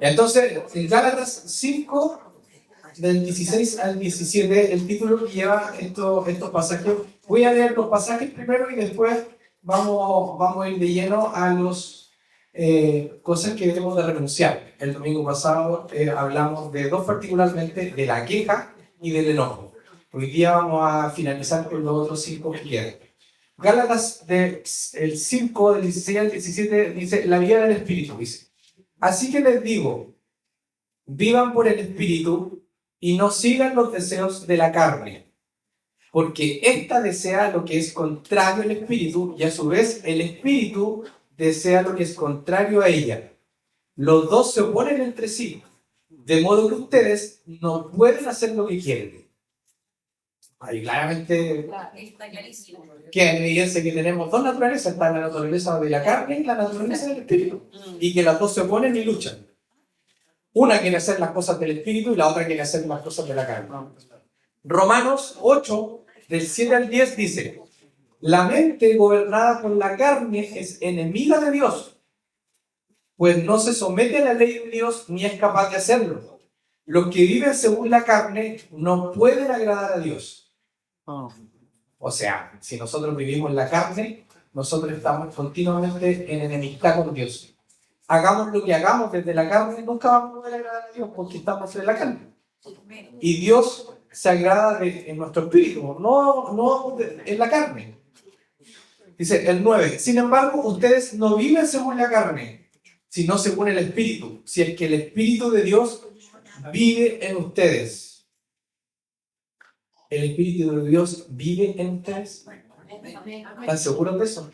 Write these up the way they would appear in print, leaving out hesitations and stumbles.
Entonces, en Gálatas 5, del 16 al 17, el título que lleva estos pasajes. Voy a leer los pasajes primero y después vamos a ir de lleno a las cosas que debemos de renunciar. El domingo pasado hablamos de dos particularmente, de la queja y del enojo. Hoy día vamos a finalizar con los otros 5 que quedan. Gálatas el 5, del 16 al 17, dice, la vida del Espíritu, dice. Así que les digo, vivan por el Espíritu y no sigan los deseos de la carne, porque ésta desea lo que es contrario al Espíritu y a su vez el Espíritu desea lo que es contrario a ella. Los dos se oponen entre sí, de modo que ustedes no pueden hacer lo que quieren. Ahí claramente queda en evidencia que tenemos dos naturalezas, está la naturaleza de la carne y la naturaleza del Espíritu, y que las dos se oponen y luchan. Una quiere hacer las cosas del Espíritu y la otra quiere hacer las cosas de la carne. Romanos 8, del 7 al 10 dice, la mente gobernada por la carne es enemiga de Dios, pues no se somete a la ley de Dios ni es capaz de hacerlo. Los que viven según la carne no pueden agradar a Dios. O sea, si nosotros vivimos en la carne, nosotros estamos continuamente en enemistad con Dios. Hagamos lo que hagamos desde la carne, nunca vamos a poder agradar a Dios porque estamos en la carne. Y Dios se agrada en nuestro espíritu, no en la carne. Dice el 9, sin embargo, ustedes no viven según la carne, sino según el Espíritu, si es que el Espíritu de Dios vive en ustedes. ¿El Espíritu de Dios vive en ustedes? ¿Están seguros de eso?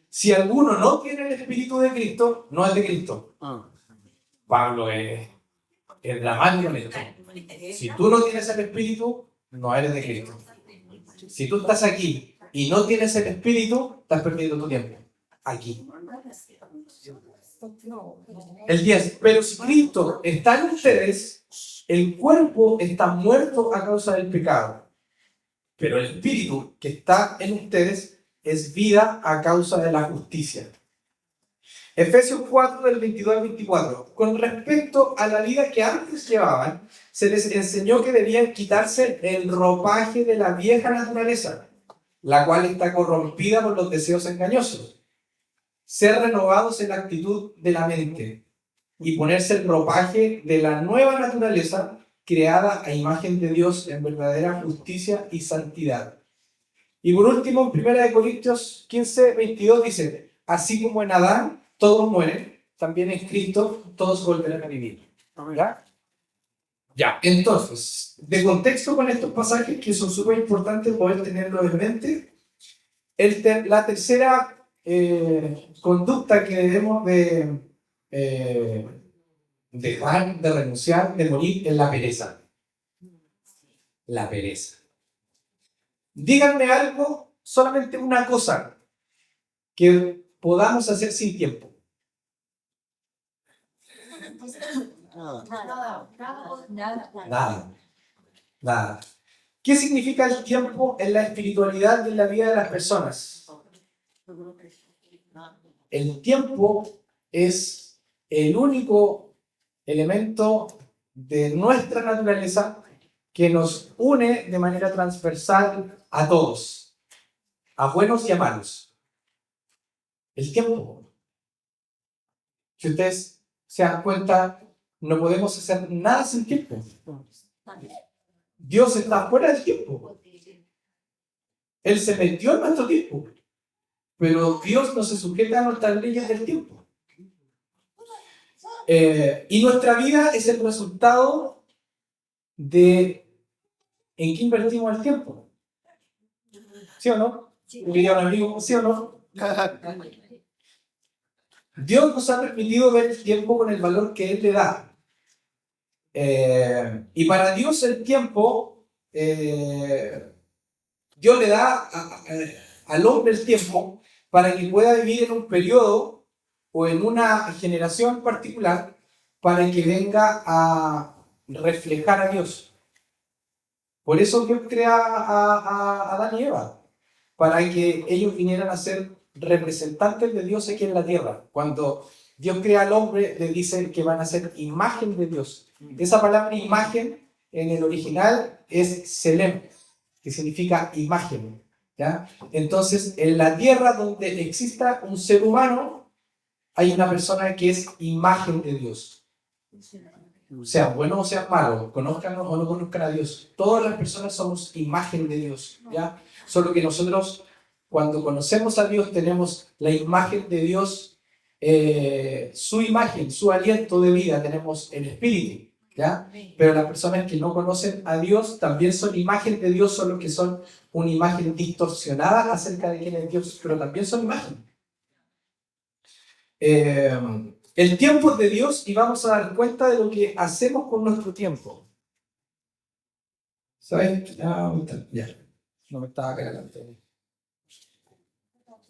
Si alguno no tiene el Espíritu de Cristo, no es de Cristo. Pablo es dramático en esto. Si tú no tienes el Espíritu, no eres de Cristo. Si tú estás aquí y no tienes el Espíritu, estás perdiendo tu tiempo. Aquí. El 10. Pero si Cristo está en ustedes, el cuerpo está muerto a causa del pecado, pero el Espíritu que está en ustedes es vida a causa de la justicia. Efesios 4, del 22 al 24. Con respecto a la vida que antes llevaban, se les enseñó que debían quitarse el ropaje de la vieja naturaleza, la cual está corrompida por los deseos engañosos. Ser renovados en la actitud de la mente y ponerse el ropaje de la nueva naturaleza creada a imagen de Dios en verdadera justicia y santidad. Y por último, en 1 Corintios 15, 22 dice, así como en Adán todos mueren, también en Cristo todos volverán a vivir. ¿Ya? Ya, entonces, de contexto con estos pasajes que son súper importantes poder tenerlos en mente, la tercera conducta que debemos de dejar, de renunciar, de morir, es la pereza. La pereza. Díganme algo, solamente una cosa que podamos hacer sin tiempo. Nada. ¿Qué significa el tiempo en la espiritualidad y en la vida de las personas? El tiempo es el único elemento de nuestra naturaleza que nos une de manera transversal a todos, a buenos y a malos. El tiempo. Si ustedes se dan cuenta, no podemos hacer nada sin tiempo. Dios está fuera del tiempo. Él se metió en nuestro tiempo. Pero Dios no se sujeta a nuestras leyes del tiempo. Y nuestra vida es el resultado de en qué invertimos el tiempo. ¿Sí o no? ¿Sí o no? Dios nos ha permitido ver el tiempo con el valor que Él le da. Y para Dios el tiempo, Dios le da al hombre el tiempo para que pueda vivir en un periodo o en una generación particular para que venga a reflejar a Dios. Por eso Dios crea a Adán y Eva, para que ellos vinieran a ser representantes de Dios aquí en la tierra. Cuando Dios crea al hombre, le dice que van a ser imagen de Dios. Esa palabra imagen en el original es selem, que significa imagen, ¿ya? Entonces, en la tierra donde exista un ser humano, hay una persona que es imagen de Dios. Sea bueno o sea malo, conozcan o no conozcan a Dios, todas las personas somos imagen de Dios, ¿ya? Solo que nosotros, cuando conocemos a Dios, tenemos la imagen de Dios, su imagen, su aliento de vida, tenemos el Espíritu, ¿ya? Pero las personas que no conocen a Dios también son imagen de Dios, solo que son una imagen distorsionada acerca de quién es Dios, pero también son imagen. El tiempo es de Dios y vamos a dar cuenta de lo que hacemos con nuestro tiempo. ¿Sabes? Ya, no me estaba cargando.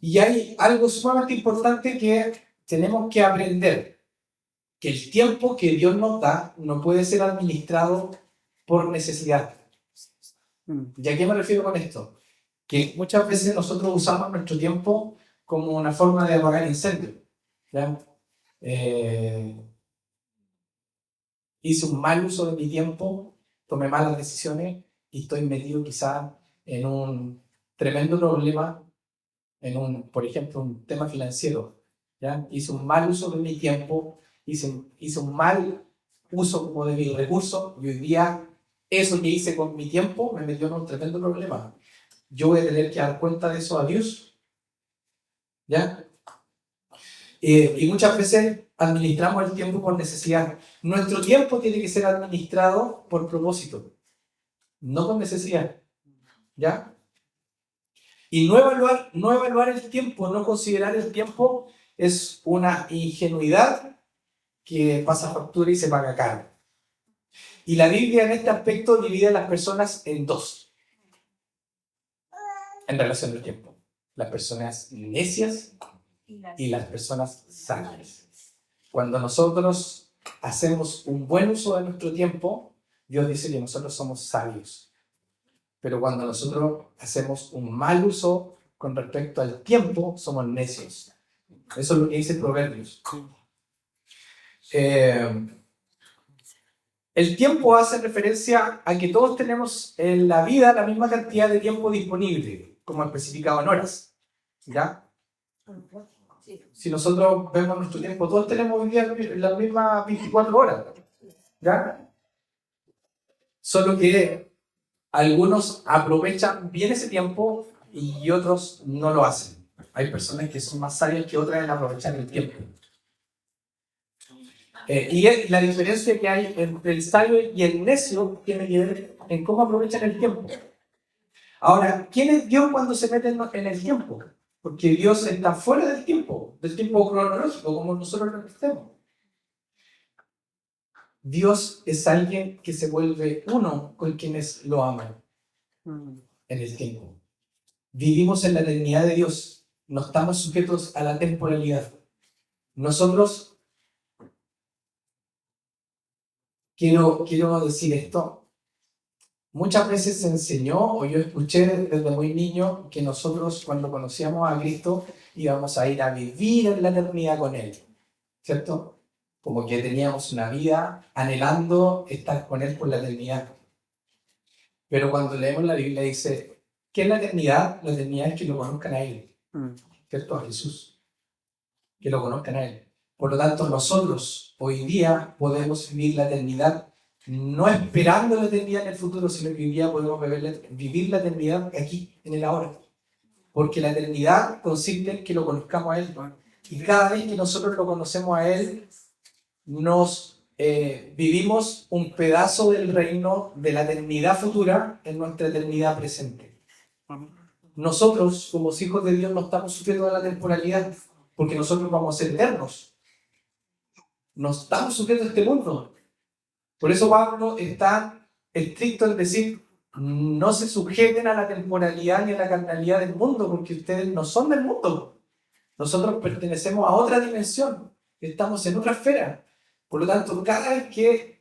Y hay algo sumamente importante que tenemos que aprender, que el tiempo que Dios nos da no puede ser administrado por necesidad. ¿Y a qué me refiero con esto? Que muchas veces nosotros usamos nuestro tiempo como una forma de apagar incendios, ¿ya? Hice un mal uso de mi tiempo, tomé malas decisiones y estoy metido quizá en un tremendo problema, por ejemplo, un tema financiero, ¿ya? Hice un mal uso de mi tiempo, hice un mal uso como de mis recursos y hoy día eso que hice con mi tiempo me metió en un tremendo problema. Yo voy a tener que dar cuenta de eso a Dios, ¿ya? Y muchas veces administramos el tiempo por necesidad. Nuestro tiempo tiene que ser administrado por propósito, no con necesidad, ¿ya? Y no evaluar el tiempo, no considerar el tiempo es una ingenuidad que pasa factura y se paga caro. Y la Biblia en este aspecto divide a las personas en dos en relación al tiempo: las personas necias y las personas sabias. Cuando nosotros hacemos un buen uso de nuestro tiempo, Dios dice que nosotros somos sabios. Pero cuando nosotros hacemos un mal uso con respecto al tiempo, somos necios. Eso es lo que dice Proverbios. El tiempo hace referencia a que todos tenemos en la vida la misma cantidad de tiempo disponible, como especificado en horas, ¿ya? Si nosotros vemos nuestro tiempo, todos tenemos hoy día las mismas 24 horas, ¿ya? Solo que algunos aprovechan bien ese tiempo y otros no lo hacen. Hay personas que son más sabias que otras en aprovechar el tiempo. Y la diferencia que hay entre el sabio y el necio tiene que ver en cómo aprovechan el tiempo. Ahora, ¿quién es Dios cuando se mete en el tiempo? Porque Dios está fuera del tiempo cronológico, como nosotros lo entendemos. Dios es alguien que se vuelve uno con quienes lo aman en el tiempo. Vivimos en la eternidad de Dios, no estamos sujetos a la temporalidad. Nosotros, quiero decir esto, muchas veces se enseñó, o yo escuché desde muy niño, que nosotros cuando conocíamos a Cristo íbamos a ir a vivir en la eternidad con Él, ¿cierto? Como que teníamos una vida anhelando estar con Él por la eternidad. Pero cuando leemos la Biblia dice, ¿qué es la eternidad? La eternidad es que lo conozcan a Él, ¿cierto? A Jesús, que lo conozcan a Él. Por lo tanto, nosotros hoy día podemos vivir la eternidad no esperando la eternidad en el futuro, sino que hoy día podemos vivir la eternidad aquí, en el ahora. Porque la eternidad consiste en que lo conozcamos a Él. Y cada vez que nosotros lo conocemos a Él, vivimos un pedazo del reino de la eternidad futura en nuestra eternidad presente. Nosotros, como hijos de Dios, no estamos sujetos a la temporalidad, porque nosotros vamos a ser eternos. No estamos sujetos a este mundo. Por eso Pablo está estricto en decir, no se sujeten a la temporalidad ni a la carnalidad del mundo, porque ustedes no son del mundo. Nosotros pertenecemos a otra dimensión, estamos en otra esfera. Por lo tanto, cada vez que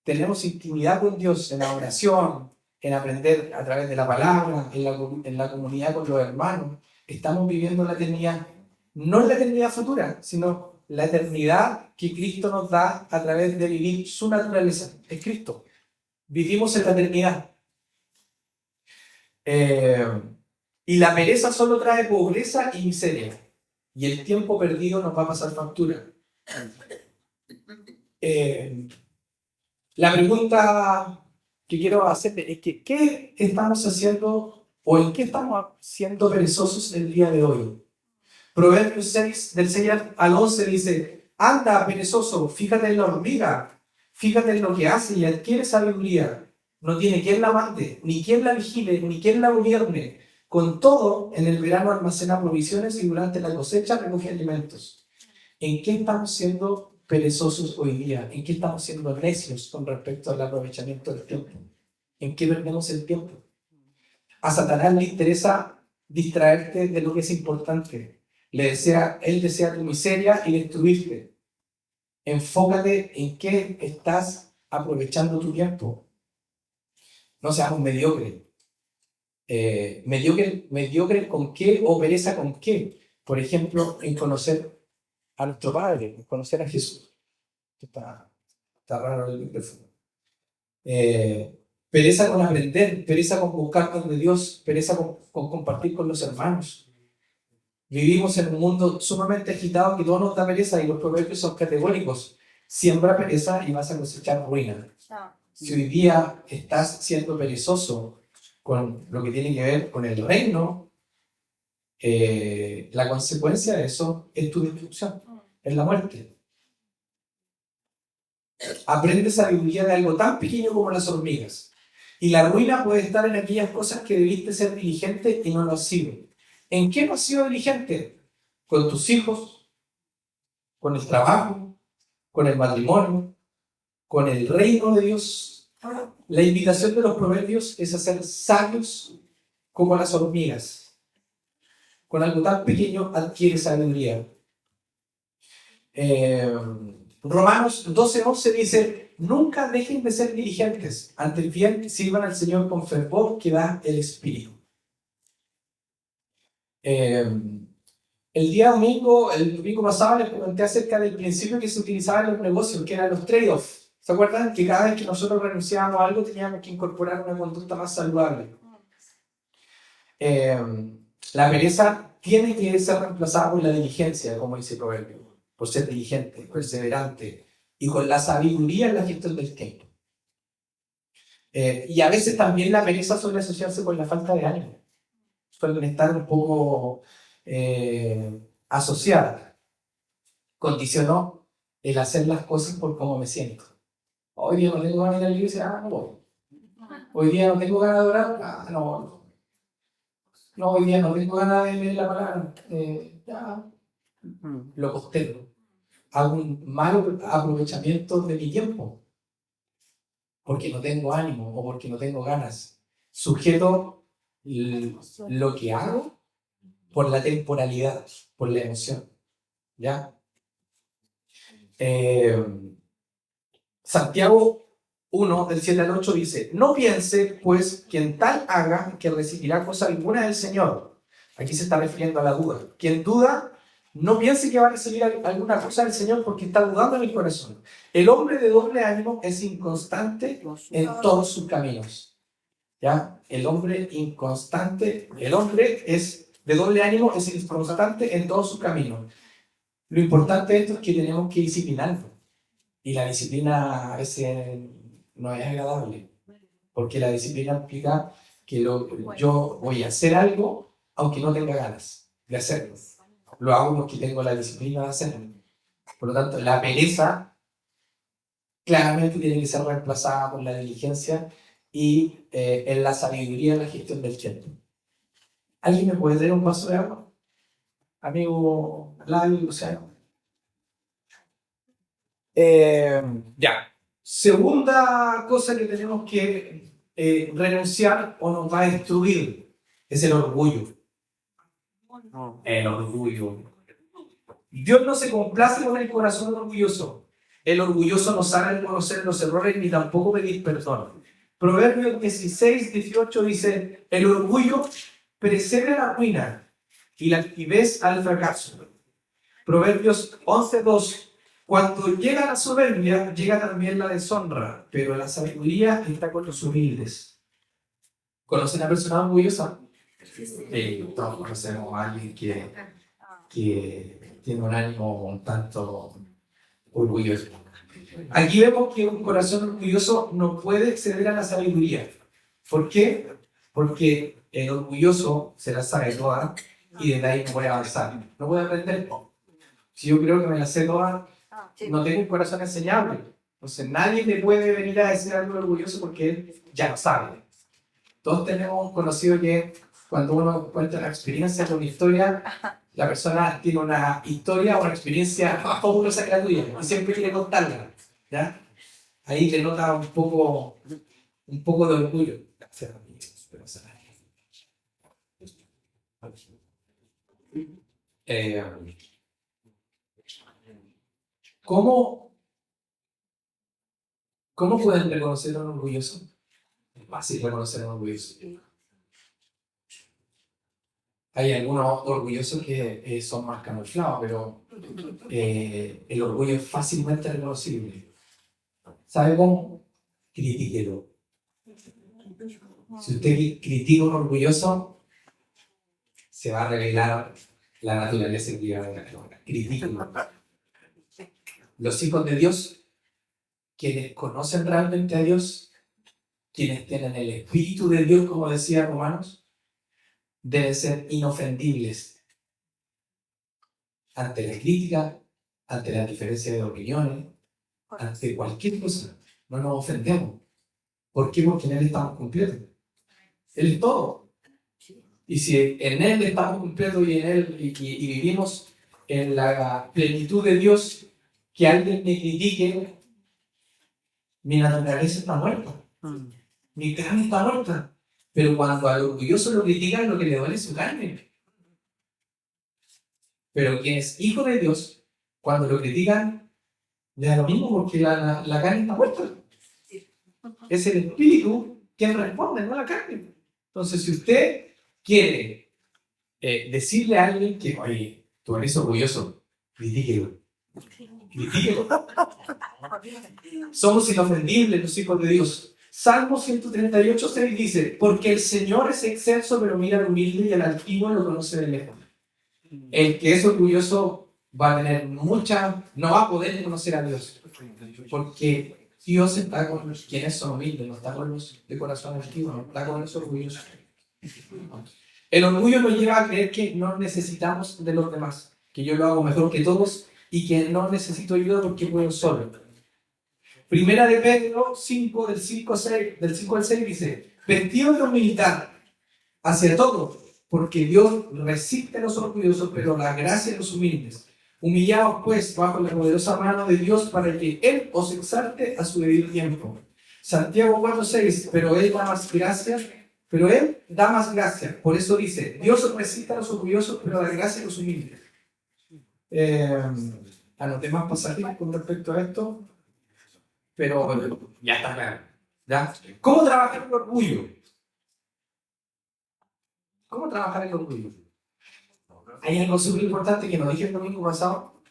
tenemos intimidad con Dios en la oración, en aprender a través de la palabra, en la comunidad con los hermanos, estamos viviendo la eternidad. no en la eternidad futura, sino la eternidad que Cristo nos da a través de vivir su naturaleza. Es Cristo. Vivimos en la eternidad. Y la pereza solo trae pobreza y miseria. Y el tiempo perdido nos va a pasar factura. La pregunta que quiero hacerle es que ¿qué estamos haciendo o en qué estamos siendo perezosos el día de hoy? Proverbios 6, del 6 al 11 dice: anda, perezoso, fíjate en la hormiga, fíjate en lo que hace y adquiere sabiduría. No tiene quien la mande, ni quien la vigile, ni quien la gobierne. Con todo, en el verano almacena provisiones y durante la cosecha recoge alimentos. ¿En qué estamos siendo perezosos hoy día? ¿En qué estamos siendo necios con respecto al aprovechamiento del tiempo? ¿En qué perdemos el tiempo? A Satanás le interesa distraerte de lo que es importante. Él desea tu miseria y destruirte. Enfócate en qué estás aprovechando tu tiempo. No seamos mediocres. Mediocre con qué o pereza con qué. Por ejemplo, en conocer a nuestro Padre, en conocer a Jesús. Está raro el micrófono. Pereza con aprender, pereza con buscar más de Dios, pereza con compartir con los hermanos. Vivimos en un mundo sumamente agitado que todo nos da pereza y los proverbios son categóricos. Siembra pereza y vas a cosechar ruina. Si hoy día estás siendo perezoso con lo que tiene que ver con el reino, la consecuencia de eso es tu destrucción, es la muerte. Aprende sabiduría de algo tan pequeño como las hormigas. Y la ruina puede estar en aquellas cosas que debiste ser diligente y no lo has sido. ¿En qué no has sido diligente? Con tus hijos, con el trabajo, con el matrimonio, con el reino de Dios. La invitación de los proverbios es a ser sabios como las hormigas. Con algo tan pequeño adquiere sabiduría. Romanos 12:11 dice: nunca dejen de ser diligentes, antes bien sirvan al Señor con fervor que da el Espíritu. El domingo pasado les comenté acerca del principio que se utilizaba en los negocios, que eran los trade-offs. ¿Se acuerdan? Que cada vez que nosotros renunciábamos a algo teníamos que incorporar una conducta más saludable. La pereza tiene que ser reemplazada por la diligencia, como dice el proverbio, por ser diligente, perseverante y con la sabiduría en la gestión del tiempo. Y a veces también la pereza suele asociarse con la falta de ánimo, suelen estar un poco asociadas. Condicionó el hacer las cosas por cómo me siento. Hoy día no tengo ganas de ir a la iglesia, no voy. Hoy día no tengo ganas de orar, no. No, hoy día no tengo ganas de leer la palabra, lo postergo. Hago un mal aprovechamiento de mi tiempo porque no tengo ánimo o porque no tengo ganas. Sujeto lo que hago por la temporalidad, por la emoción. ¿Ya? Santiago 1, del 7 al 8 dice: no piense, pues, quien tal haga que recibirá cosa alguna del Señor. Aquí se está refiriendo a la duda. Quien duda, no piense que va a recibir alguna cosa del Señor porque está dudando en el corazón. El hombre de doble ánimo es inconstante en todos sus caminos. ¿Ya? El hombre inconstante, el hombre es de doble ánimo, es inconstante en todos sus caminos. Lo importante de esto es que tenemos que disciplinarnos. Y la disciplina a veces no es agradable, porque la disciplina implica que yo voy a hacer algo aunque no tenga ganas de hacerlo. Lo hago porque tengo la disciplina de hacerlo. Por lo tanto, la pereza claramente tiene que ser reemplazada por la diligencia y en la sabiduría en la gestión del tiempo. ¿Alguien me puede dar un vaso de agua? Amigo Ladio y Luciano. Ya. Segunda cosa que tenemos que renunciar o nos va a destruir es el orgullo. El orgullo. Dios no se complace con el corazón orgulloso. El orgulloso no sabe reconocer los errores ni tampoco pedir perdón. Proverbios 16:18 dice: el orgullo precede la ruina y la altivez al fracaso. Proverbios 11:2. Cuando llega la soberbia, llega también la deshonra, pero la sabiduría está con los humildes. ¿Conocen a personas orgullosas? Todos conocemos a alguien que tiene un ánimo un tanto orgulloso. Aquí vemos que un corazón orgulloso no puede acceder a la sabiduría. ¿Por qué? Porque el orgulloso se la sabe toda y desde ahí no puede avanzar. No puede aprender. Si yo creo que me la sé toda, no tengo un corazón enseñable. Entonces nadie le puede venir a decir algo orgulloso porque él ya lo sabe. Todos tenemos conocido que cuando uno cuenta una experiencia con una historia, la persona tiene una historia o una experiencia más fabulosa que la tuya y siempre quiere contarla, ¿ya? Ahí le nota un poco de orgullo. Gracias, amigos, pero ¿Cómo pueden reconocer a un orgulloso? Es fácil reconocer a un orgulloso. Hay algunos orgullosos que son más camuflados, pero el orgullo es fácilmente reconocible. ¿Sabe cómo? Critíquelo. Si usted critica a un orgulloso, se va a revelar la naturaleza que lleva de la persona. Critíquelo. Los hijos de Dios, quienes conocen realmente a Dios, quienes tienen el Espíritu de Dios, como decía Romanos, deben ser inofendibles ante la crítica, ante la diferencia de opiniones, ante cualquier cosa. No nos ofendemos. ¿Por qué? Porque en Él estamos completos. Él es todo. Y si en Él estamos completos y en Él y vivimos en la plenitud de Dios, que alguien me critique, mi naturaleza está muerta. Mi carne está muerta. Pero cuando al orgulloso lo critican, lo que le duele es su carne. Pero quien es hijo de Dios, cuando lo critican, le da lo mismo porque la carne está muerta. Es el espíritu quien responde, no la carne. Entonces, si usted quiere decirle a alguien que, oye, tú eres orgulloso, critíquelo. Critíquelo. Somos inofendibles los hijos de Dios. Salmo 138:6 dice, porque el Señor es excelso, pero mira al humilde y al altivo lo conoce de lejos. El que es orgulloso va a tener no va a poder conocer a Dios, porque Dios está con quienes son humildes, no está con los de corazón altivo, no está con los orgullosos. El orgullo nos lleva a creer que no necesitamos de los demás, que yo lo hago mejor que todos y que no necesito ayuda porque puedo solo. Primera de Pedro 5, del 5 al 6 dice, vestido de humildad hacia todos, porque Dios resiste a los orgullosos, pero la gracia a los humildes. Humillaos pues bajo la poderosa mano de Dios para que Él os exalte a su debido tiempo. Santiago 4:6, pero Él da más gracia. Por eso dice, Dios resiste a los orgullosos, pero da gracia a los humildes. Anoté más pasajes con respecto a esto, pero ya está claro. ¿Ya? ¿Cómo trabajar el orgullo? ¿Cómo trabajar el orgullo? Hay algo súper importante que nos dije el domingo pasado,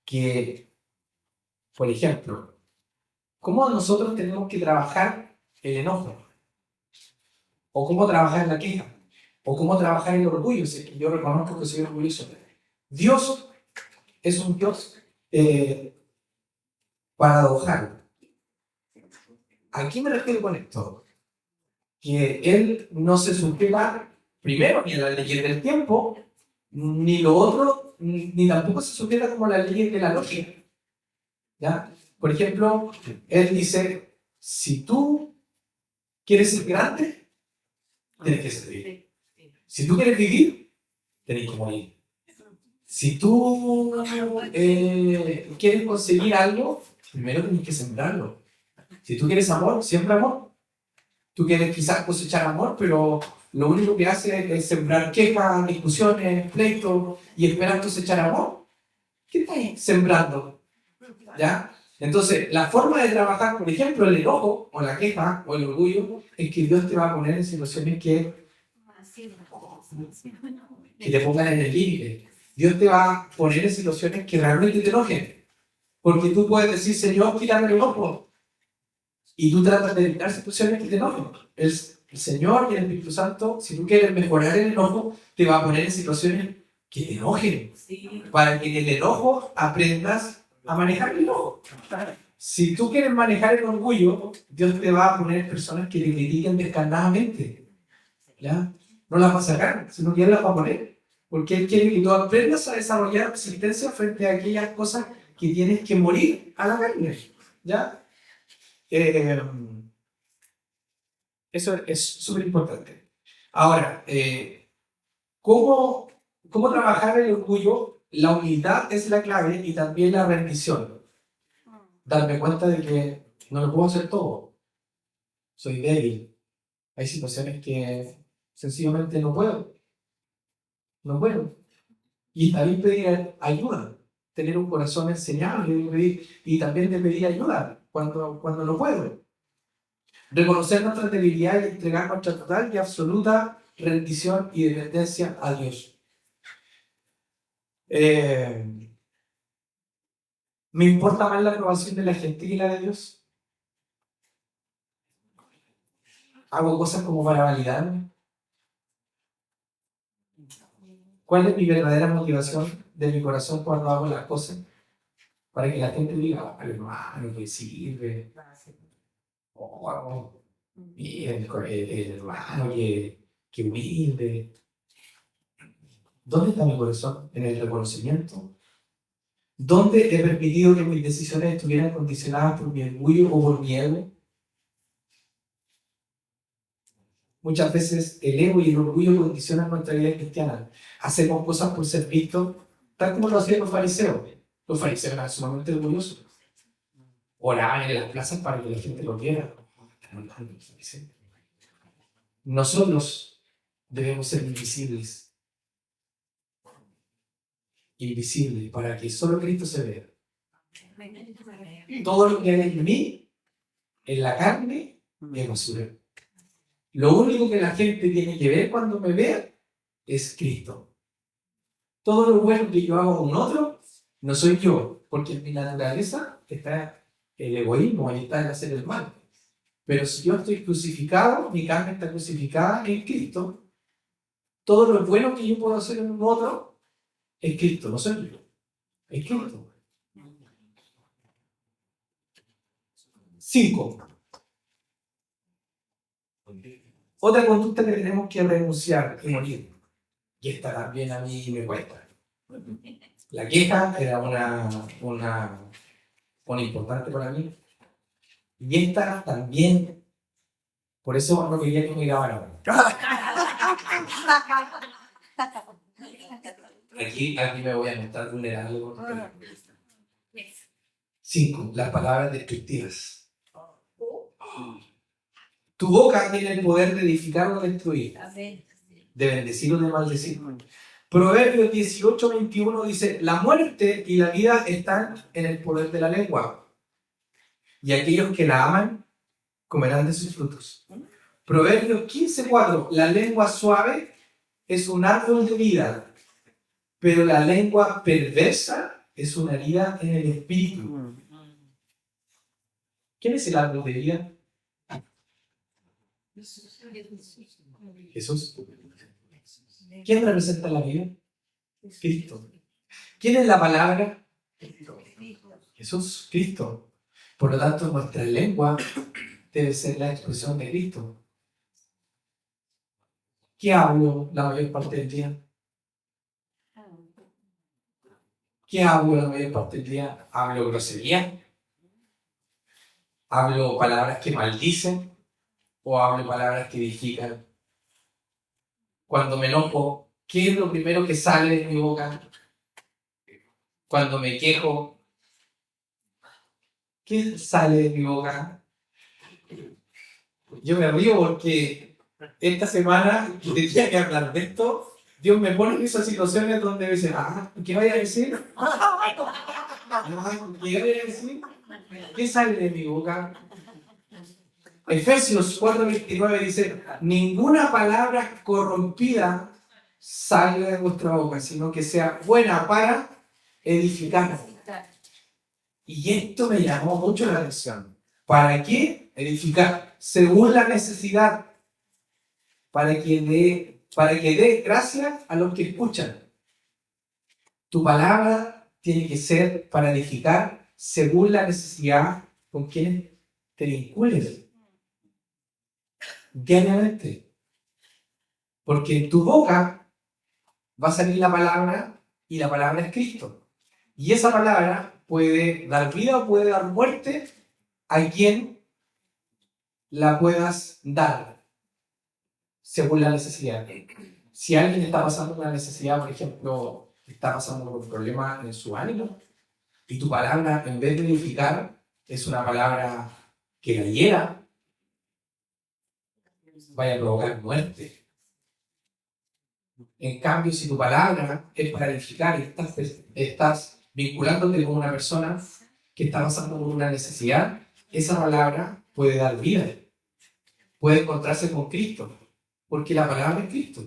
que, por ejemplo, ¿cómo nosotros tenemos que trabajar el enojo? ¿O cómo trabajar la queja? ¿O cómo trabajar el orgullo? Si es que yo reconozco que soy orgulloso. Dios es un Dios paradojal. ¿A qué me refiero con esto? Que Él no se sujeta primero ni a las leyes del tiempo, ni lo otro, ni tampoco se sujeta como a las leyes de la lógica. ¿Ya? Por ejemplo, Él dice, si tú quieres ser grande, tienes que servir. Si tú quieres vivir, tienes que morir. Si tú quieres conseguir algo, primero tienes que sembrarlo. Si tú quieres amor, siembra amor. Tú quieres quizás cosechar amor, pero lo único que hace es sembrar quejas, discusiones, pleitos y esperar cosechar amor. ¿Qué estás sembrando? ¿Ya? Entonces, la forma de trabajar, por ejemplo, el enojo o la queja o el orgullo, es que Dios te va a poner en situaciones que te pongan en el límite. Dios te va a poner en situaciones que realmente te enojen. Porque tú puedes decir, Señor, quítame el enojo. Y tú tratas de evitar situaciones que te enojen. El Señor y el Espíritu Santo, si tú quieres mejorar el enojo, te va a poner en situaciones que te enojen. Para que en el enojo aprendas a manejar el enojo. Si tú quieres manejar el orgullo, Dios te va a poner personas que te critiquen descarnadamente. ¿Ya? No las va a sacar, sino que Él las va a poner. Porque Él quiere que tú aprendas a desarrollar resistencia frente a aquellas cosas que tienes que morir a la carne. ¿Ya? Eso es súper importante. Ahora, ¿cómo trabajar el orgullo? La humildad es la clave y también la rendición. Darme cuenta de que no lo puedo hacer todo. Soy débil. Hay situaciones que sencillamente no puedo. No puedo. Y está bien pedir ayuda. Tener un corazón enseñable y también de pedir ayuda cuando no puedo. Reconocer nuestra debilidad y entregar nuestra total y absoluta rendición y dependencia a Dios. ¿Me importa más la aprobación de la gente que la de Dios? ¿Hago cosas como para validarme? ¿Cuál es mi verdadera motivación de mi corazón cuando hago las cosas? Para que la gente diga, hermano, que sirve. Oh, y el hermano, que humilde. ¿Dónde está mi corazón? ¿En el reconocimiento? ¿Dónde he permitido que mis decisiones estuvieran condicionadas por mi orgullo o por mi ego? Muchas veces el ego y el orgullo condicionan nuestra vida cristiana. Hacemos cosas por ser vistos, tal como lo hacían los fariseos. Los fariseos eran sumamente orgullosos. Oraban en las plazas para que la gente los viera. Nosotros debemos ser invisibles. Invisibles, para que solo Cristo se vea. Todo lo que hay en mí, en la carne, es basura. Lo único que la gente tiene que ver cuando me vea es Cristo. Todo lo bueno que yo hago con otro, no soy yo, porque en mi naturaleza está el egoísmo, ahí está el hacer el mal. Pero si yo estoy crucificado, mi carne está crucificada en Cristo, todo lo bueno que yo puedo hacer en un otro es Cristo, no soy yo, es Cristo. 5. Otra conducta que tenemos que renunciar y morir. Y esta también a mí me cuesta. La queja era una importante para mí. Y esta también. Por eso no quería que me grabaran. Aquí me voy a mostrar vulnerable. 5. Las palabras destructivas. Tu boca tiene el poder de edificar o destruir. De bendecir o de maldecir. Proverbios 18:21 dice: la muerte y la vida están en el poder de la lengua, y aquellos que la aman comerán de sus frutos. Proverbios 15:4: la lengua suave es un árbol de vida, pero la lengua perversa es una herida en el espíritu. ¿Quién es el árbol de vida? Jesús. ¿Quién representa la vida? Cristo. ¿Quién es la palabra? Jesús, Cristo. Por lo tanto, nuestra lengua debe ser la expresión de Cristo. ¿Qué hablo la mayor parte del día? ¿Qué hablo la mayor parte del día? ¿Hablo grosería? ¿Hablo palabras que maldicen? ¿O hablo palabras que edifican? Cuando me enojo, ¿qué es lo primero que sale de mi boca? Cuando me quejo, ¿qué sale de mi boca? Yo me río porque esta semana que tenía que hablar de esto, Dios me pone en esas situaciones donde me dice: ¿qué vaya a decir? ¿Qué vaya a decir? ¿Qué sale de mi boca? Efesios 4:29 dice: ninguna palabra corrompida salga de vuestra boca, sino que sea buena para edificar. Y esto me llamó mucho la atención. ¿Para qué? Edificar según la necesidad, para que dé gracia a los que escuchan. Tu palabra tiene que ser para edificar según la necesidad con quien te vincules diariamente. Porque en tu boca va a salir la palabra y la palabra es Cristo. Y esa palabra puede dar vida o puede dar muerte a quien la puedas dar según la necesidad. Si alguien está pasando una necesidad, por ejemplo, está pasando por un problema en su ánimo, y tu palabra, en vez de edificar, es una palabra que la hiera, vaya a provocar muerte. En cambio, si tu palabra es para edificar y estás vinculándote con una persona que está pasando por una necesidad, esa palabra puede dar vida, puede encontrarse con Cristo, porque la palabra es Cristo.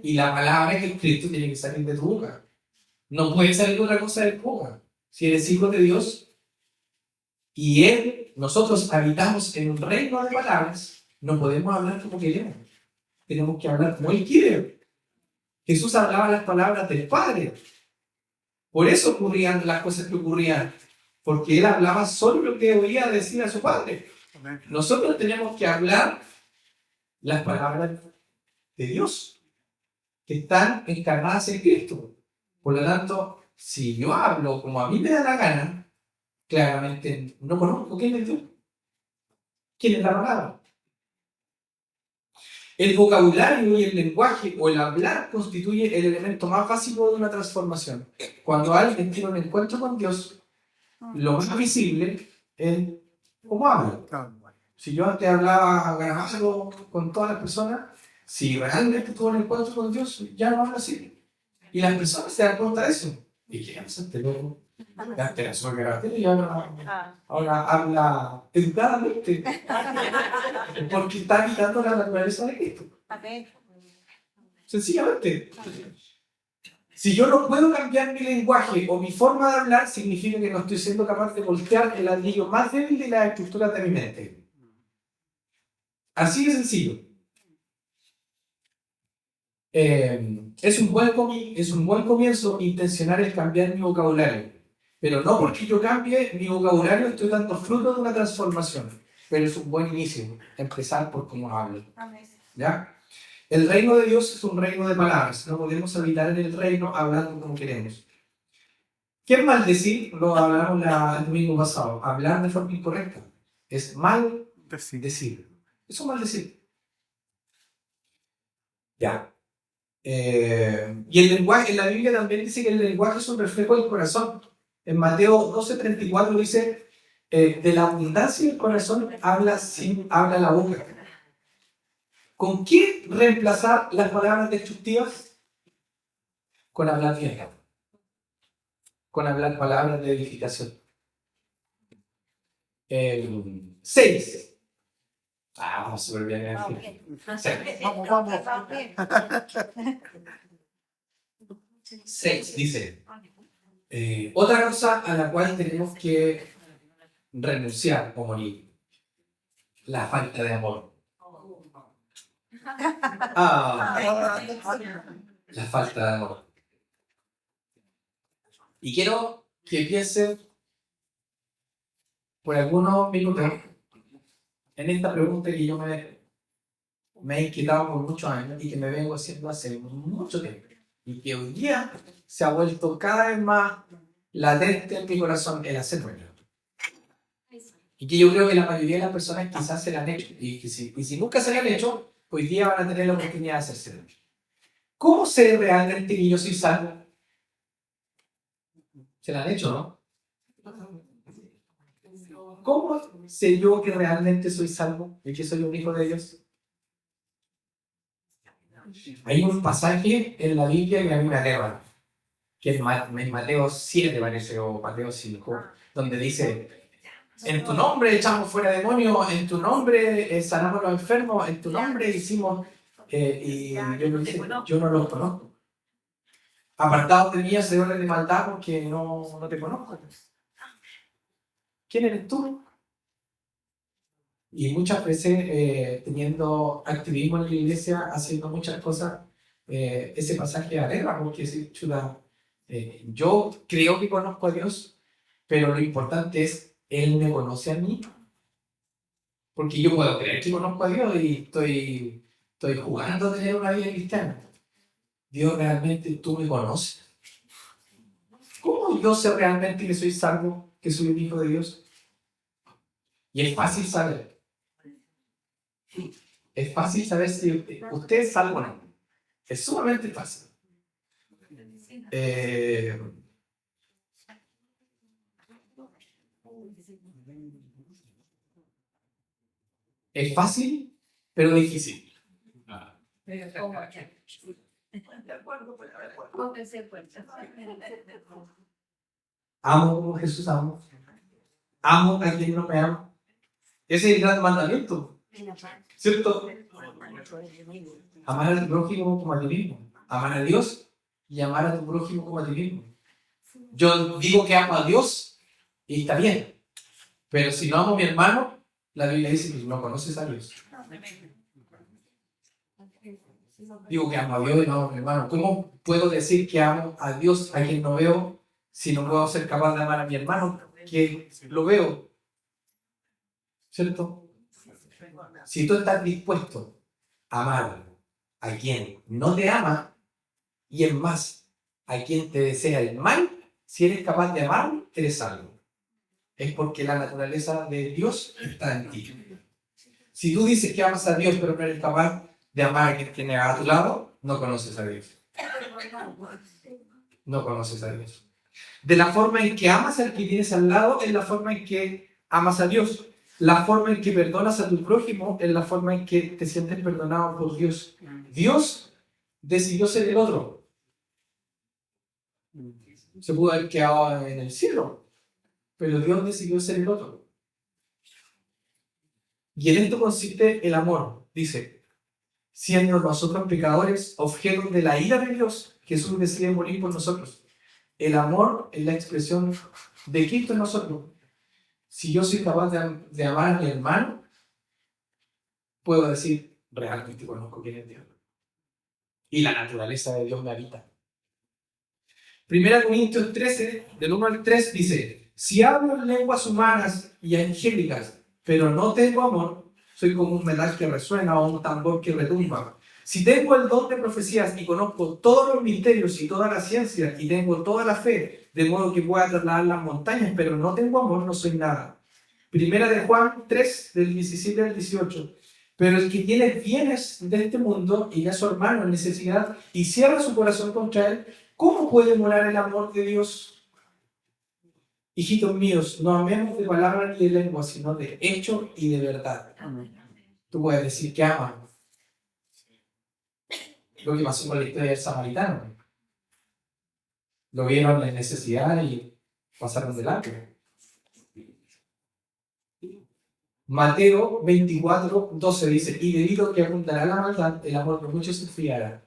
Y la palabra que es Cristo tiene que salir de tu boca. No puede salir otra cosa de tu boca. Si eres hijo de Dios y nosotros habitamos en un reino de palabras, no podemos hablar como queremos. Tenemos que hablar como Él quiere. Jesús hablaba las palabras del Padre. Por eso ocurrían las cosas que ocurrían. Porque Él hablaba solo lo que oía decir a su Padre. Nosotros tenemos que hablar las palabras de Dios, que están encarnadas en Cristo. Por lo tanto, si yo hablo como a mí me da la gana, claramente no conozco quién es Dios. ¿Quién es la palabra? El vocabulario y el lenguaje o el hablar constituye el elemento más básico de una transformación. Cuando alguien tiene un encuentro con Dios, lo más visible es cómo habla. Si yo antes hablaba grabado con todas las personas, si realmente tuvo un encuentro con Dios, ya no habla así. Y las personas se dan cuenta de eso. Y que antes luego, antes era solo grabado y ahora habla educadamente. Porque está quitando la naturaleza de Cristo. Sencillamente. Si yo no puedo cambiar mi lenguaje o mi forma de hablar, significa que no estoy siendo capaz de voltear el ladrillo más débil de las estructuras de mi mente. Así de sencillo. Es un buen comienzo intencionar el cambiar mi vocabulario. Pero no porque yo cambie mi vocabulario estoy dando fruto de una transformación. Pero es un buen inicio, empezar por cómo hablo. ¿Ya? El reino de Dios es un reino de palabras. No podemos habitar en el reino hablando como queremos. ¿Qué es maldecir? Lo hablamos el domingo pasado. Hablar de forma incorrecta. Es mal decir. Eso es maldecir. Ya. Y el lenguaje, en la Biblia también dice que el lenguaje es un reflejo del corazón. En Mateo 12:34 dice, de la abundancia del corazón habla la boca. ¿Con qué reemplazar las palabras destructivas? Con hablar bien. Con hablar palabras de edificación. 6. Vamos súper bien. Vamos. 6 dice, otra cosa a la cual tenemos que renunciar o morir, la falta de amor. La falta de amor. Y quiero que piensen por algunos minutos en esta pregunta que yo me he inquietado por muchos años y que me vengo haciendo hace mucho tiempo. Y que hoy día se ha vuelto cada vez más latente en mi corazón el hacerlo. Y que yo creo que la mayoría de las personas quizás se la han hecho. Y si nunca se la han hecho, hoy día van a tener la oportunidad de hacerse. ¿Cómo sé realmente que yo soy salvo? Se la han hecho, ¿no? ¿Cómo sé yo que realmente soy salvo y que soy un hijo de Dios? Hay un pasaje en la Biblia que a mí me aterra, que es en Mateo 7, parece, o Mateo 5, donde dice, en tu nombre echamos fuera demonios, en tu nombre sanamos a los enfermos, en tu nombre hicimos y yo le dije, yo no los conozco. Apartados de mí, hacedores de maldad, porque no te conozco. ¿Quién eres tú? Y muchas veces, teniendo activismo en la iglesia, haciendo muchas cosas, ese pasaje alegra, porque si, chuta, yo creo que conozco a Dios, pero lo importante es, Él me conoce a mí, porque yo puedo creer que conozco a Dios y estoy jugando a tener una vida cristiana. Dios, realmente tú me conoces. ¿Cómo yo sé realmente que soy salvo, que soy un hijo de Dios? Y es fácil saber. Es fácil saber si usted es salvo o no. Es sumamente fácil. Es fácil, pero difícil. Amo como Jesús amo. Amo a quien no me ama. Ese es el gran mandamiento. ¿Cierto? Amar al prójimo como a ti mismo. Amar a Dios y amar a tu prójimo como a ti mismo. Yo digo que amo a Dios y está bien. Pero si no amo a mi hermano, la Biblia dice que no conoces a Dios. Digo que amo a Dios y no amo a mi hermano. ¿Cómo puedo decir que amo a Dios a quien no veo si no puedo ser capaz de amar a mi hermano que lo veo? ¿Cierto? Si tú estás dispuesto a amar a quien no te ama y es más, a quien te desea el mal, si eres capaz de amar, eres salvo. Es porque la naturaleza de Dios está en ti. Si tú dices que amas a Dios pero no eres capaz de amar a quien tiene a tu lado, no conoces a Dios. No conoces a Dios. De la forma en que amas al que tienes al lado es la forma en que amas a Dios. La forma en que perdonas a tu prójimo es la forma en que te sientes perdonado por Dios. Dios decidió ser el otro. Se pudo haber quedado en el cielo, pero Dios decidió ser el otro. Y en esto consiste el amor. Dice, siendo nosotros pecadores, objetos de la ira de Dios, Jesús decide morir por nosotros. El amor es la expresión de Cristo en nosotros. Si yo soy capaz de amar a mi hermano, puedo decir, realmente conozco quién es Dios. Y la naturaleza de Dios me habita. 1 Corintios 13, del 1 al 3, dice, si hablo en lenguas humanas y angélicas, pero no tengo amor, soy como un metal que resuena o un tambor que retumba. Si tengo el don de profecías y conozco todos los misterios y toda la ciencia y tengo toda la fe, de modo que pueda trasladar las montañas, pero no tengo amor, no soy nada. Primera de Juan 3, del 17 al 18. Pero el que tiene bienes de este mundo y ve a su hermano en necesidad y cierra su corazón contra él, ¿cómo puede morar el amor de Dios? Hijitos míos, no amemos de palabra ni de lengua, sino de hecho y de verdad. Tú puedes decir que amas. Lo que pasó con la historia del samaritano. Lo vieron en necesidad y pasaron delante. Mateo 24, 12 dice, y debido a que abundará la maldad, el amor de muchos se enfriará.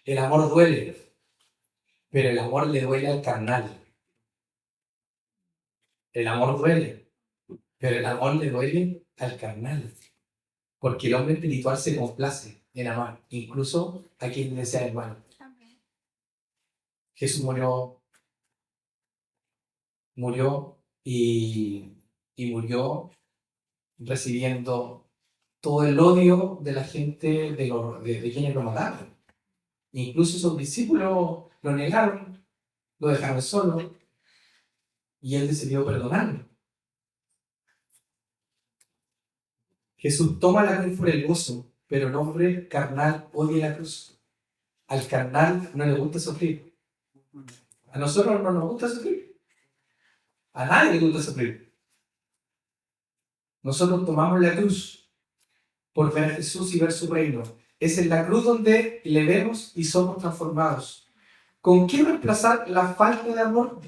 El amor duele, pero el amor le duele al carnal. El amor duele, pero el amor le duele al carnal. Porque el hombre espiritual se complace en amar, incluso a quien desea el mal. Jesús murió y murió recibiendo todo el odio de la gente, de quienes lo mataron. Incluso sus discípulos lo negaron, lo dejaron solo, y él decidió perdonarlo. Jesús toma la cruz por el gozo, pero el hombre carnal odia la cruz. Al carnal no le gusta sufrir. A nosotros no nos gusta sufrir. A nadie le gusta sufrir. Nosotros tomamos la cruz por ver a Jesús y ver su reino. Es en la cruz donde le vemos y somos transformados. ¿Con qué reemplazar la falta de amor?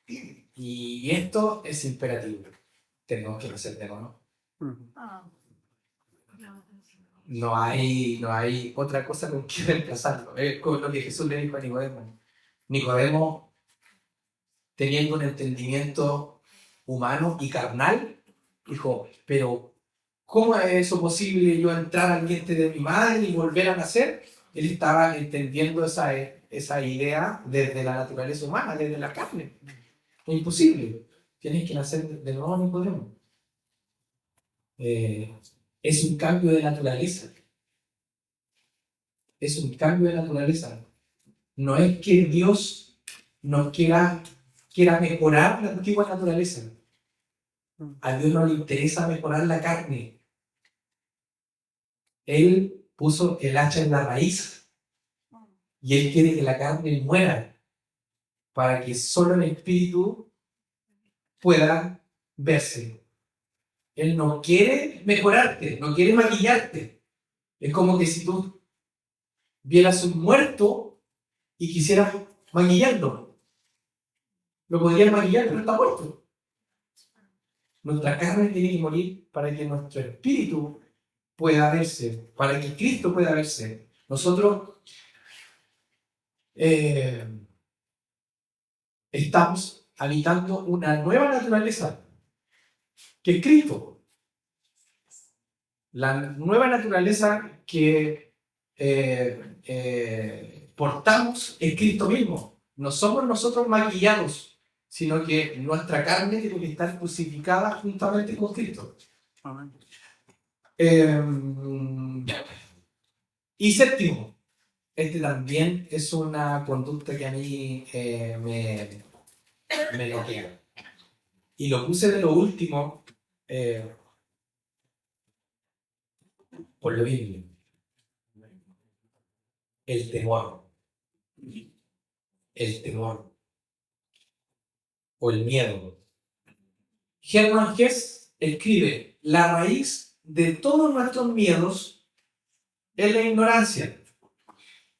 Y esto es imperativo. Tenemos que hacerlo, ¿no? no hay otra cosa con que reemplazarlo. Es con lo que Jesús le dijo a Nicodemo. Nicodemo, teniendo un entendimiento humano y carnal, dijo, pero ¿cómo es eso posible yo entrar al vientre de mi madre y volver a nacer? Él estaba entendiendo esa idea desde la naturaleza humana, desde la carne. Es imposible. Tienes que nacer de nuevo, Nicodemo. Es un cambio de naturaleza. Es un cambio de naturaleza. No es que Dios nos quiera mejorar la antigua naturaleza. A Dios no le interesa mejorar la carne. Él puso el hacha en la raíz y Él quiere que la carne muera para que solo el espíritu pueda verse. Él no quiere mejorarte, no quiere maquillarte. Es como que si tú vieras un muerto y quisieras maquillarlo. Lo podrías maquillar, pero está muerto. Nuestra carne tiene que morir para que nuestro espíritu pueda verse, para que Cristo pueda verse. Nosotros estamos habitando una nueva naturaleza, que es Cristo. La nueva naturaleza que portamos es Cristo mismo. No somos nosotros maquillados, sino que nuestra carne tiene que estar crucificada juntamente con Cristo. Y séptimo, este también es una conducta que a mí me bloquea. Y lo puse de lo último por lo mismo. El temor. El temor. O el miedo. Hermann Hesse escribe: la raíz de todos nuestros miedos es la ignorancia.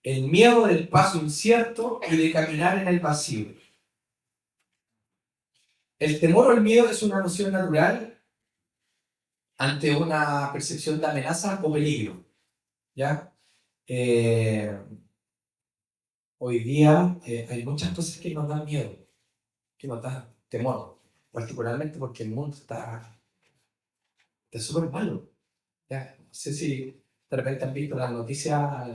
El miedo del paso incierto y de caminar en el vacío. El temor o el miedo es una noción natural ante una percepción de amenaza o peligro. ¿Ya? Hoy día hay muchas cosas que nos dan miedo, que nos dan temor, particularmente porque el mundo está súper malo. ¿Ya? No sé si de repente han visto las noticias,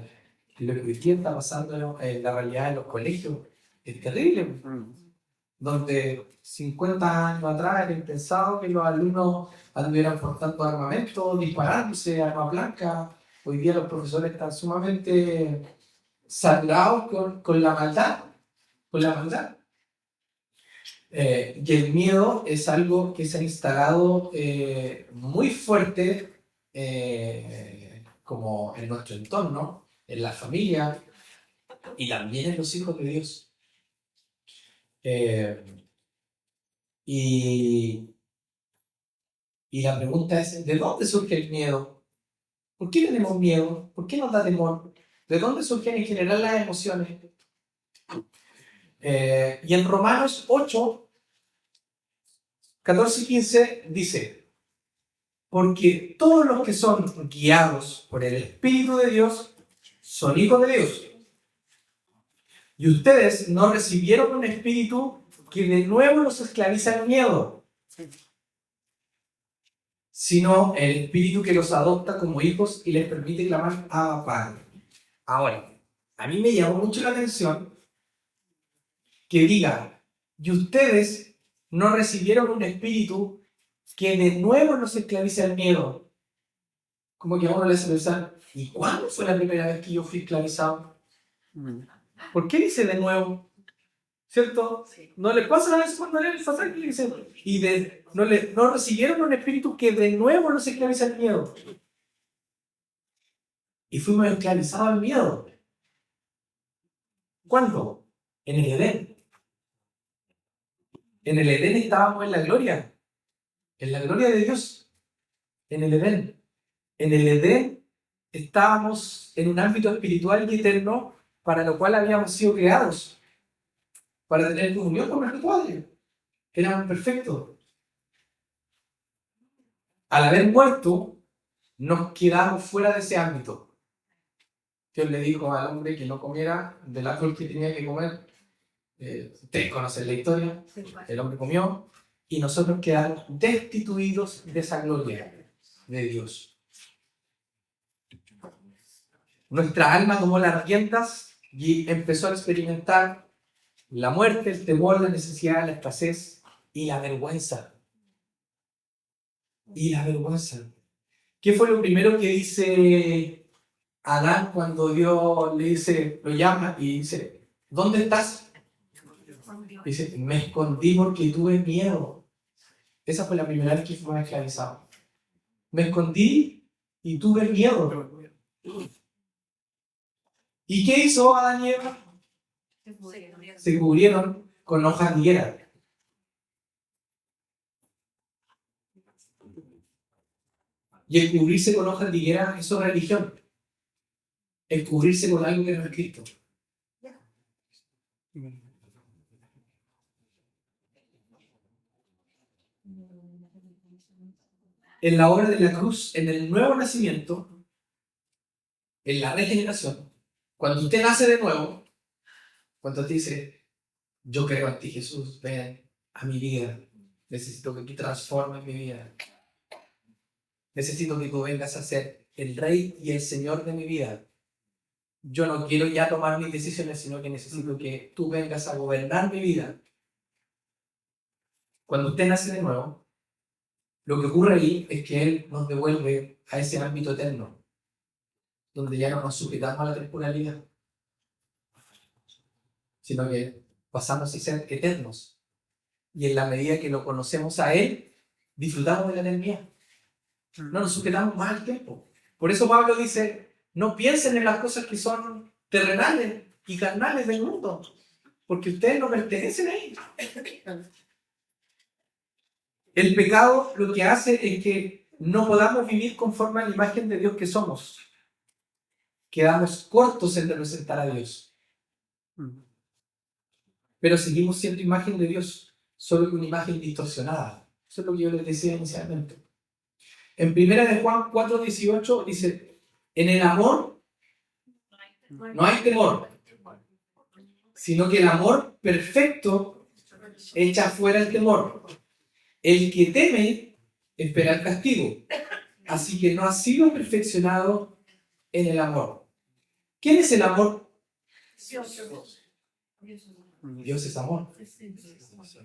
lo que hoy día está pasando en la realidad de los colegios. Es terrible, donde 50 años atrás era impensado que los alumnos anduvieran portando armamento, disparándose, armas blancas. Hoy día los profesores están sumamente saturados con la maldad, con la maldad. Y el miedo es algo que se ha instalado muy fuerte como en nuestro entorno, en la familia y también en los hijos de Dios. Y la pregunta es, ¿de dónde surge el miedo? ¿Por qué tenemos miedo? ¿Por qué nos da temor? ¿De dónde surgen en general las emociones? Y en Romanos 8, 14 y 15 dice: porque todos los que son guiados por el Espíritu de Dios son hijos de Dios. Y ustedes no recibieron un espíritu que de nuevo los esclaviza al miedo, sino el espíritu que los adopta como hijos y les permite clamar Abba, Padre. Ahora, a mí me llamó mucho la atención que diga: y ustedes no recibieron un espíritu que de nuevo los esclaviza al miedo. Como que a uno le hace pensar, ¿y cuándo fue la primera vez que yo fui esclavizado? ¿Por qué dice de nuevo? ¿Cierto? ¿No les pasa a veces cuando leen el pasaje que dicen, no recibieron un espíritu que de nuevo los esclaviza al miedo? Y fuimos esclavizados al miedo. ¿Cuándo? En el Edén. En el Edén estábamos en la gloria de Dios. En el Edén. En el Edén estábamos en un ámbito espiritual y eterno para lo cual habíamos sido creados, para tener comunión con nuestro Padre. Éramos perfectos. Al haber muerto, nos quedamos fuera de ese ámbito. Dios le dijo al hombre que no comiera del árbol que tenía que comer. Ustedes conocen la historia. El hombre comió y nosotros quedamos destituidos de esa gloria de Dios. Nuestra alma tomó las riendas y empezó a experimentar la muerte, el temor, la necesidad, la escasez y la vergüenza. Y la vergüenza. ¿Qué fue lo primero que dice Adán cuando Dios le dice, lo llama y dice, ¿dónde estás? Dice, me escondí porque tuve miedo. Esa fue la primera vez que fue esclavizado. Me escondí y tuve miedo. ¿Y qué hizo Adán y Eva? Se cubrieron con hojas de higuera. Y el cubrirse con hojas de higuera, eso es religión. El cubrirse con algo que no es Cristo. En la obra de la cruz, en el nuevo nacimiento, en la regeneración, cuando usted nace de nuevo, cuando te dice, yo creo en ti, Jesús, ven a mi vida, necesito que tú transformes mi vida, necesito que tú vengas a ser el Rey y el Señor de mi vida. Yo no quiero ya tomar mis decisiones, sino que necesito que tú vengas a gobernar mi vida. Cuando usted nace de nuevo, lo que ocurre ahí es que Él nos devuelve a ese ámbito eterno, donde ya no nos sujetamos a la temporalidad, sino que pasamos a ser eternos. Y en la medida que lo conocemos a Él, disfrutamos de la eternidad. No nos sujetamos más al tiempo. Por eso Pablo dice, no piensen en las cosas que son terrenales y carnales del mundo, porque ustedes no pertenecen a Él. El pecado lo que hace es que no podamos vivir conforme a la imagen de Dios que somos. Quedamos cortos en representar a Dios. Pero seguimos siendo imagen de Dios, solo que una imagen distorsionada. Eso es lo que yo les decía inicialmente. En 1 de Juan 4:18 dice, en el amor no hay temor, sino que el amor perfecto echa fuera el temor. El que teme espera el castigo, así que no ha sido perfeccionado en el amor. ¿Quién es el amor? Dios es amor.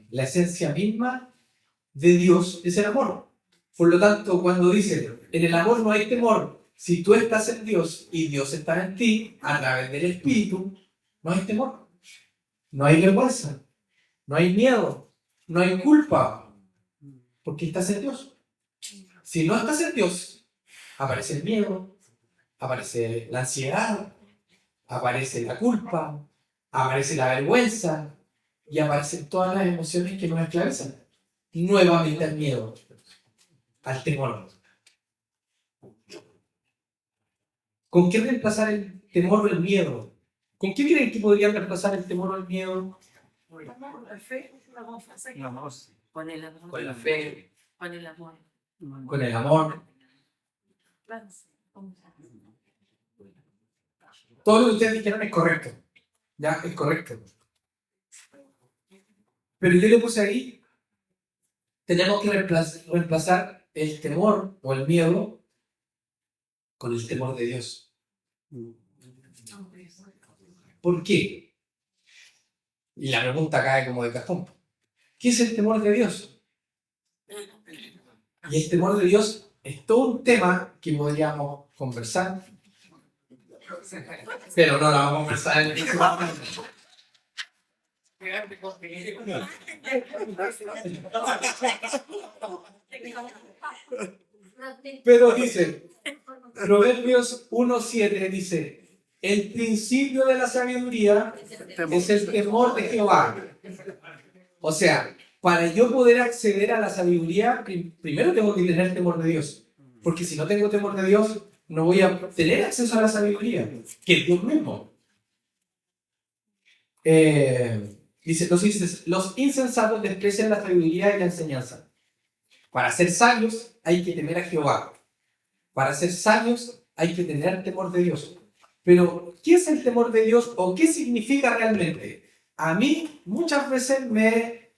La esencia misma de Dios es el amor. Por lo tanto, cuando dice, en el amor no hay temor, si tú estás en Dios y Dios está en ti, a través del Espíritu, no hay temor, no hay vergüenza, no hay miedo, no hay culpa, porque estás en Dios. Si no estás en Dios, aparece el miedo, aparece la ansiedad, aparece la culpa, aparece la vergüenza y aparecen todas las emociones que nos esclavizan. Nuevamente el miedo, al temor. ¿Con qué reemplazar el temor o el miedo? ¿Con qué creen que podrían reemplazar el temor o el miedo? Con la fe, Con el amor. Con la fe, Con el amor. con el amor. Todo lo que ustedes dijeron es correcto. Ya, es correcto. Pero yo le puse ahí, tenemos que reemplazar el temor o el miedo con el temor de Dios. ¿Por qué? Y la pregunta cae como de cajón. ¿Qué es el temor de Dios? Y el temor de Dios es todo un tema que podríamos conversar, pero no lo vamos a conversar en este momento. Pero dice, Proverbios 1:7 dice, el principio de la sabiduría es el temor de Jehová. O sea, para yo poder acceder a la sabiduría, primero tengo que tener temor de Dios. Porque si no tengo temor de Dios, no voy a tener acceso a la sabiduría, que es Dios mismo. Dice, los insensatos desprecian la sabiduría y la enseñanza. Para ser sabios hay que temer a Jehová. Para ser sabios hay que tener temor de Dios. Pero, ¿qué es el temor de Dios o qué significa realmente? A mí muchas veces me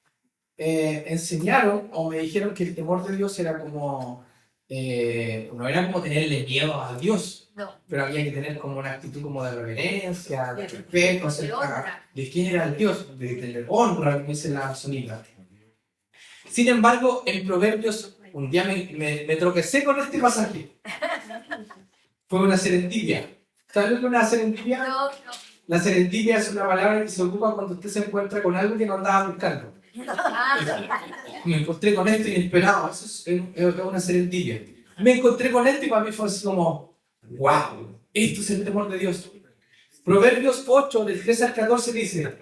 enseñaron o me dijeron que el temor de Dios era como, no era como tenerle miedo a Dios, No. pero había que tener como una actitud como de reverencia, de respeto, De acerca honra. de quién era el Dios, de tener honra, como dice la sonita. Sin embargo, en Proverbios, un día me tropecé con este pasaje. Fue una serendipia. ¿Sabes lo que es una serendipia? No. La serendipia es una palabra que se ocupa cuando usted se encuentra con algo que no andaba buscando. Me encontré con esto inesperado, eso es una serendipia. Me encontré con esto y para mí fue así como, wow, esto es el temor de Dios. Proverbios 8, del 13 al 14 dice,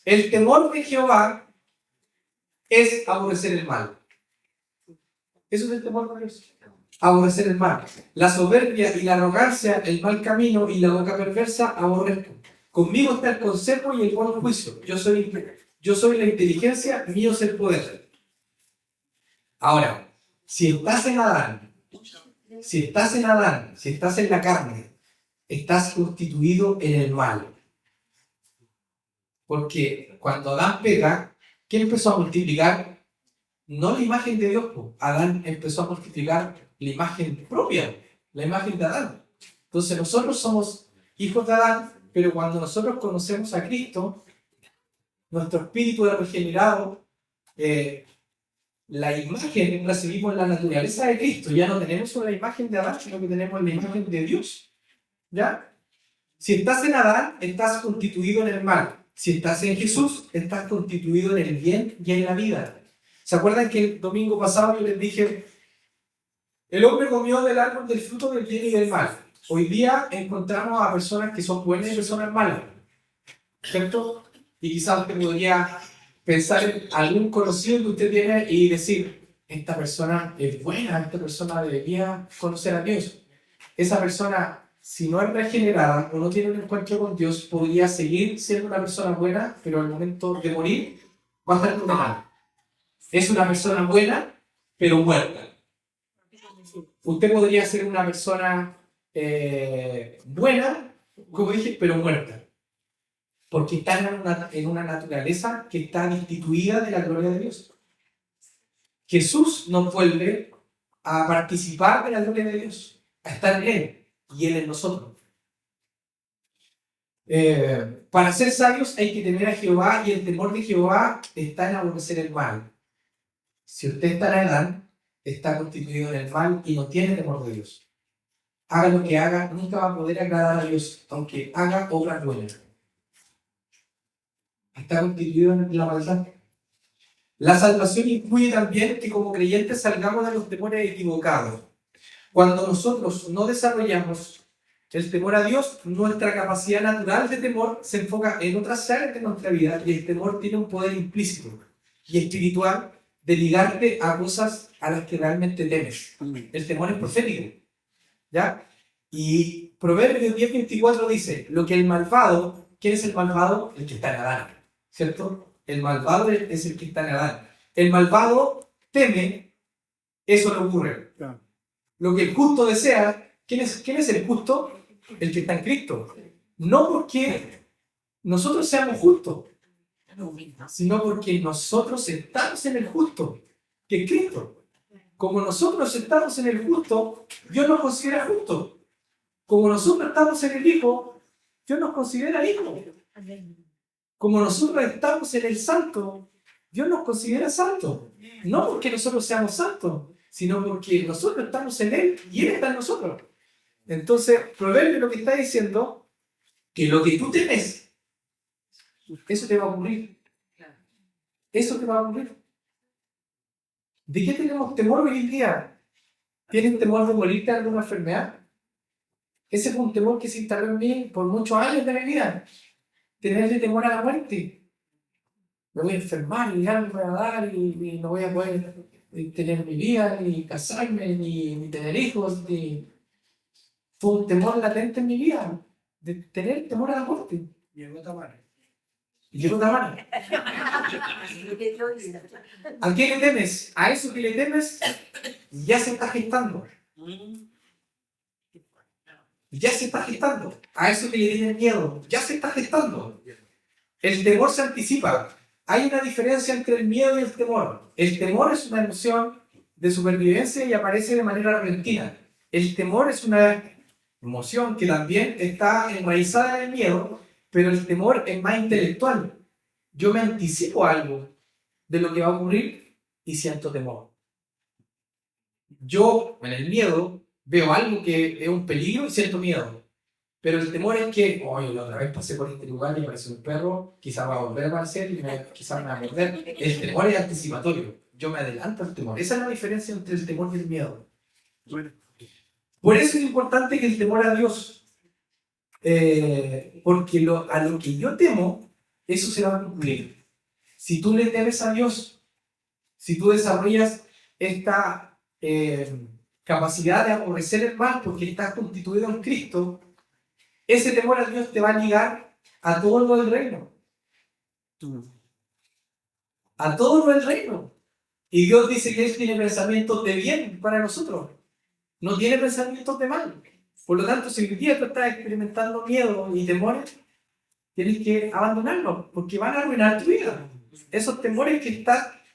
el temor de Jehová es aborrecer el mal. Eso es el temor de Dios. Aborrecer el mal. La soberbia y la arrogancia, el mal camino y la boca perversa aborrezco. Conmigo está el consejo y el buen juicio. Yo soy la inteligencia, mío es el poder. Ahora, si estás en Adán, si estás en la carne, estás constituido en el mal. Porque cuando Adán peca, ¿qué empezó a multiplicar? No la imagen de Dios, Adán empezó a multiplicar la imagen propia, la imagen de Adán. Entonces nosotros somos hijos de Adán, pero cuando nosotros conocemos a Cristo, nuestro espíritu es regenerado, la imagen recibimos en la naturaleza de Cristo, ya no tenemos una imagen de Adán, sino que tenemos la imagen de Dios. ¿Ya? Si estás en Adán, estás constituido en el mal. Si estás en Jesús, estás constituido en el bien y en la vida. ¿Se acuerdan que el domingo pasado yo les dije, el hombre comió del árbol del fruto del bien y del mal? Hoy día encontramos a personas que son buenas y personas malas, ¿cierto? Y quizás usted podría pensar en algún conocido que usted tiene y decir, esta persona es buena, esta persona debería conocer a Dios. Esa persona, si no es regenerada o no tiene un encuentro con Dios, podría seguir siendo una persona buena, pero al momento de morir va a estar condenada. Es una persona buena, pero muerta. Usted podría ser una persona buena, como dije, pero muerta. Porque está en una naturaleza que está destituida de la gloria de Dios. Jesús nos vuelve a participar de la gloria de Dios, a estar en Él y Él en nosotros. Para ser sabios hay que temer a Jehová y el temor de Jehová está en aborrecer el mal. Si usted está en Adán, está constituido en el mal y no tiene temor de Dios. Haga lo que haga, nunca va a poder agradar a Dios, aunque haga obras buenas. Está constituido en la maldad. La salvación incluye también que como creyentes salgamos de los temores equivocados. Cuando nosotros no desarrollamos el temor a Dios, nuestra capacidad natural de temor se enfoca en otras áreas de nuestra vida y el temor tiene un poder implícito y espiritual de ligarte a cosas a las que realmente temes. El temor es profético, ¿ya? Y Proverbios 10:24 dice, lo que el malvado, ¿quién es el malvado? El que está en Adán, ¿cierto? El malvado es el que está en Adán. El malvado teme, eso le ocurre. Lo que el justo desea, ¿quién es el justo? El que está en Cristo. No porque nosotros seamos justos, sino porque nosotros estamos en el justo, que es Cristo. Como nosotros estamos en el justo, Dios nos considera justos. Como nosotros estamos en el Hijo, Dios nos considera hijos. Como nosotros estamos en el Santo, Dios nos considera santos. No porque nosotros seamos santos, sino porque nosotros estamos en Él y Él está en nosotros. Entonces, Proverbio lo que está diciendo, que lo que tú temes, eso te va a ocurrir. Eso te va a ocurrir. ¿De qué tenemos temor hoy en día? ¿Tienes temor de morirte de alguna enfermedad? Ese fue un temor que se instaló en mí por muchos años de mi vida. Tenerle temor a la muerte. Me voy a enfermar y ya me voy a dar y no voy a poder tener mi vida, ni casarme, ni tener hijos. Fue un temor latente en mi vida, de tener temor a la muerte. Llegó Tamara. ¿A qué le temes? A eso que le temes ya se está gestando. ya se está gestando. A eso que le tienen miedo, ya se está gestando. El temor se anticipa. Hay una diferencia entre el miedo y el temor. El temor es una emoción de supervivencia y aparece de manera repentina. El temor es una emoción que también está enraizada en el miedo, pero el temor es más intelectual. Yo me anticipo a algo de lo que va a ocurrir y siento temor. Yo, en el miedo, veo algo que es un peligro y siento miedo. Pero el temor es que, oye, la otra vez pasé por este lugar y apareció un perro, quizás va a volver a aparecer y quizás me va a morder. El temor es anticipatorio. Yo me adelanto al temor. Esa es la diferencia entre el temor y el miedo. Por eso es importante que el temor a Dios, porque a lo que yo temo, eso se va a cumplir. Si tú le temes a Dios, si tú desarrollas esta capacidad de aborrecer el mal porque estás constituido en Cristo, ese temor a Dios te va a ligar a todo lo del reino. A todo lo del reino. Y Dios dice que Él tiene pensamientos de bien para nosotros. No tiene pensamientos de mal. Por lo tanto, si hoy día tú estás experimentando miedo y temores, tienes que abandonarlos porque van a arruinar tu vida. Esos temores que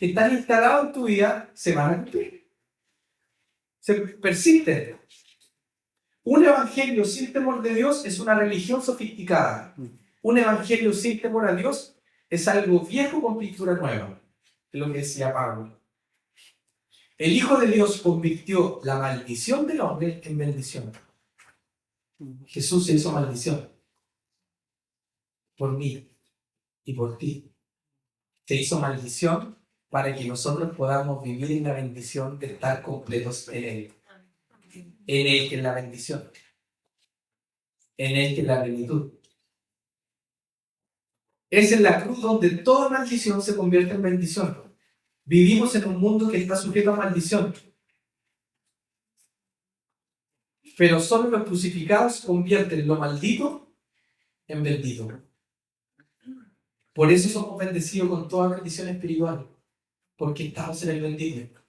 están instalados en tu vida se van a cumplir. Se persisten. Un evangelio sin temor de Dios es una religión sofisticada. Un evangelio sin temor a Dios es algo viejo con pintura nueva. Es lo que decía Pablo. El Hijo de Dios convirtió la maldición del hombre en bendición. Jesús se hizo maldición por mí y por ti. Se hizo maldición para que nosotros podamos vivir en la bendición de estar completos en Él. En Él que es la bendición. En Él que es la plenitud. Es en la cruz donde toda maldición se convierte en bendición. Vivimos en un mundo que está sujeto a maldición. Pero solo los crucificados convierten lo maldito en bendito. Por eso somos bendecidos con toda bendición espiritual. Porque estamos en el bendito.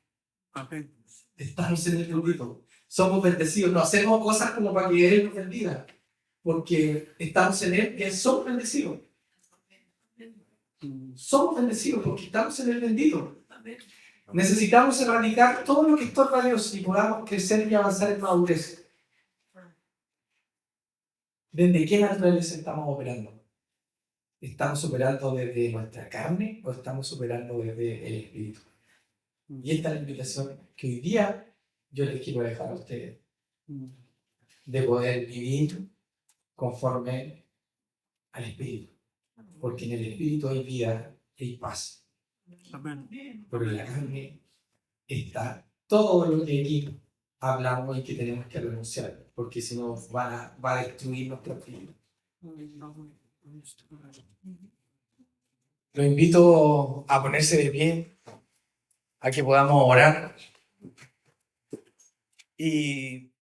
Estamos en el bendito. Somos bendecidos. No hacemos cosas como para que Él nos bendiga. Porque estamos en Él y somos bendecidos. Somos bendecidos porque estamos en el bendito. Necesitamos erradicar todo lo que estorba a Dios y podamos crecer y avanzar en madurez. ¿Desde qué naturaleza estamos operando? ¿Estamos operando desde nuestra carne o estamos operando desde el Espíritu? Y esta es la invitación que hoy día yo les quiero dejar a ustedes. De poder vivir conforme al Espíritu. Porque en el Espíritu hay vida y paz. Pero en la carne está todo lo que aquí hablamos y que tenemos que renunciar. Porque si no va a destruir nuestra vida. Lo invito a ponerse de pie, a que podamos orar y